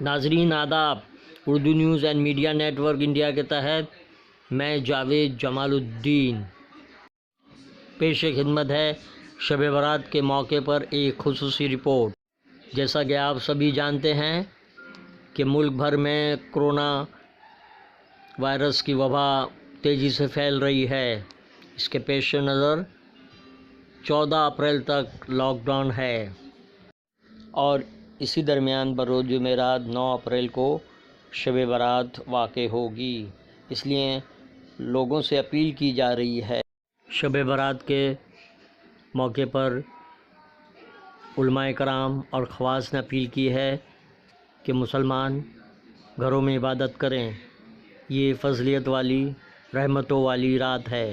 ناظرین آداب، Urdu news and media network India کے تحت میں جاوید جمال الدین پیش خدمت ہے شب برات کے موقع پر ایک خصوصی رپورٹ۔ جیسا کہ آپ سبھی جانتے ہیں کہ ملک بھر میں کرونا وائرس کی وبا تیزی سے پھیل رہی ہے۔ اس کے پیش نظر 14 اپریل تک لاک ڈاؤن ہے اور اسی درمیان بروز جمعرات 9 اپریل کو شب برات واقع ہوگی۔ اس لیے لوگوں سے اپیل کی جا رہی ہے۔ شب برات کے موقع پر علماء کرام اور خواص نے اپیل کی ہے کہ مسلمان گھروں میں عبادت کریں۔ یہ فضیلت والی، رحمتوں والی رات ہے۔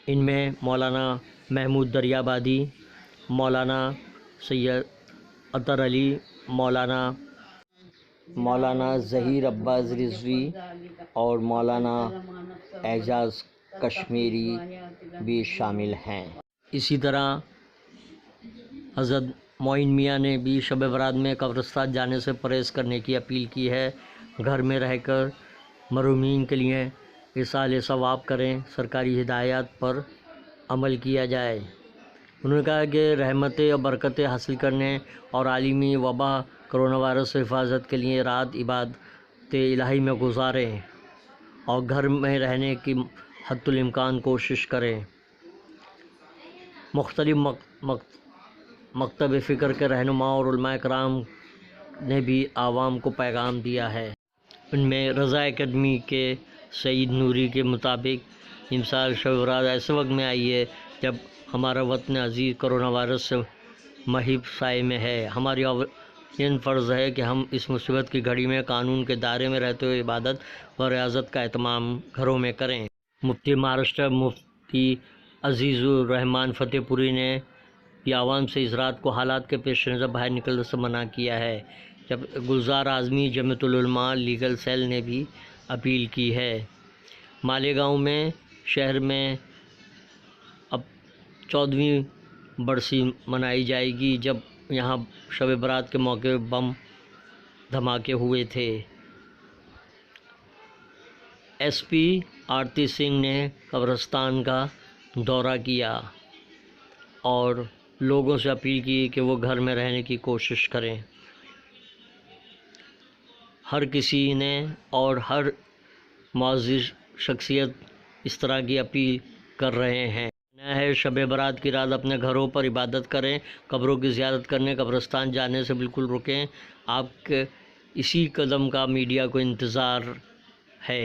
ان میں مولانا محمود دریابادی، مولانا سید اطہر علی، مولانا ظہیر عباس رضوی اور مولانا اعجاز کشمیری بھی شامل ہیں۔ اسی طرح حضرت معین میاں نے بھی شب برات میں قبرستان جانے سے پرہیز کرنے کی اپیل کی ہے۔ گھر میں رہ کر مرحومین کے لیے ایصال ثواب کریں، سرکاری ہدایات پر عمل کیا جائے۔ انہوں نے کہا کہ رحمتیں اور برکتیں حاصل کرنے اور عالمی وبا کرونا وائرس سے حفاظت کے لیے رات عبادت الہی میں گزاریں اور گھر میں رہنے کی حد الامکان کوشش کریں۔ مختلف مکتب فکر کے رہنما اور علماء کرام نے بھی عوام کو پیغام دیا ہے۔ ان میں رضا اکیڈمی کے سعید نوری کے مطابق امسال شب برات ایسے وقت میں آئی ہے جب ہمارا وطن عزیز کرونا وائرس سے مہیب سائے میں ہے۔ ہماری یہ فرض ہے کہ ہم اس مصیبت کی گھڑی میں قانون کے دائرے میں رہتے ہوئے عبادت و ریاضت کا اہتمام گھروں میں کریں۔ مفتی مہاراشٹر مفتی عزیز الرحمان فتح پوری نے بھی عوام سے اس رات کو حالات کے پیش نظر باہر نکلنے سے منع کیا ہے، جب گلزار اعظمی جمعیت العلماء لیگل سیل نے بھی اپیل کی ہے۔ مالیگاؤں میں شہر میں اب 14ویں برسی منائی جائے گی، جب یہاں شب برات کے موقع پر بم دھماکے ہوئے تھے۔ ایس پی آرتی سنگھ نے قبرستان کا دورہ کیا اور لوگوں سے اپیل کی کہ وہ گھر میں رہنے کی کوشش کریں۔ ہر کسی نے اور ہر معزز شخصیت اس طرح کی اپیل کر رہے ہیں۔ شب برات کی رات اپنے گھروں پر عبادت کریں، قبروں کی زیارت کرنے، قبرستان جانے سے بالکل رکیں۔ آپ کے اسی قدم کا میڈیا کو انتظار ہے۔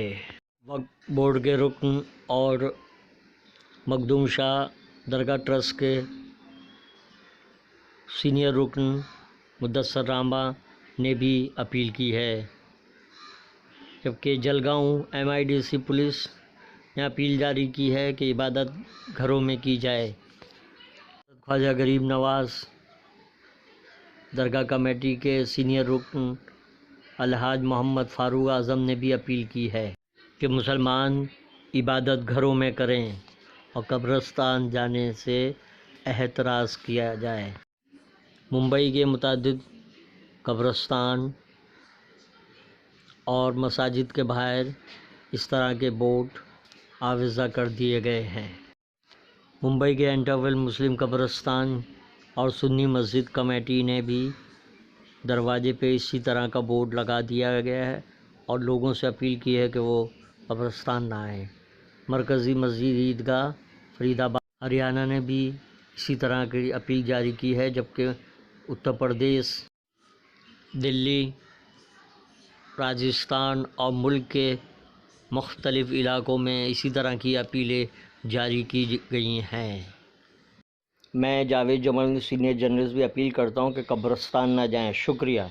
وقف بورڈ کے رکن اور مخدوم شاہ درگاہ ٹرسٹ کے سینئر رکن مدثر راما نے بھی اپیل کی ہے، جبکہ جلگاؤں MIDC پولیس نے اپیل جاری کی ہے کہ عبادت گھروں میں کی جائے۔ خواجہ غریب نواز درگاہ کمیٹی کے سینئر رکن الحاج محمد فاروق اعظم نے بھی اپیل کی ہے کہ مسلمان عبادت گھروں میں کریں اور قبرستان جانے سے احتراز کیا جائے۔ ممبئی کے متعدد قبرستان اور مساجد کے باہر اس طرح کے بورڈ آویزہ کر دیے گئے ہیں۔ ممبئی کے انٹرول مسلم قبرستان اور سنی مسجد کمیٹی نے بھی دروازے پہ اسی طرح کا بورڈ لگا دیا گیا ہے اور لوگوں سے اپیل کی ہے کہ وہ قبرستان نہ آئیں۔ مرکزی مسجد عیدگاہ فرید آباد ہریانہ نے بھی اسی طرح کی اپیل جاری کی ہے، جبکہ اتر پردیش، دلی، راجستھان اور ملک کے مختلف علاقوں میں اسی طرح کی اپیلیں جاری کی گئی ہیں۔ میں جاوید جمال سینئر جرنلسٹ بھی اپیل کرتا ہوں کہ قبرستان نہ جائیں۔ شکریہ۔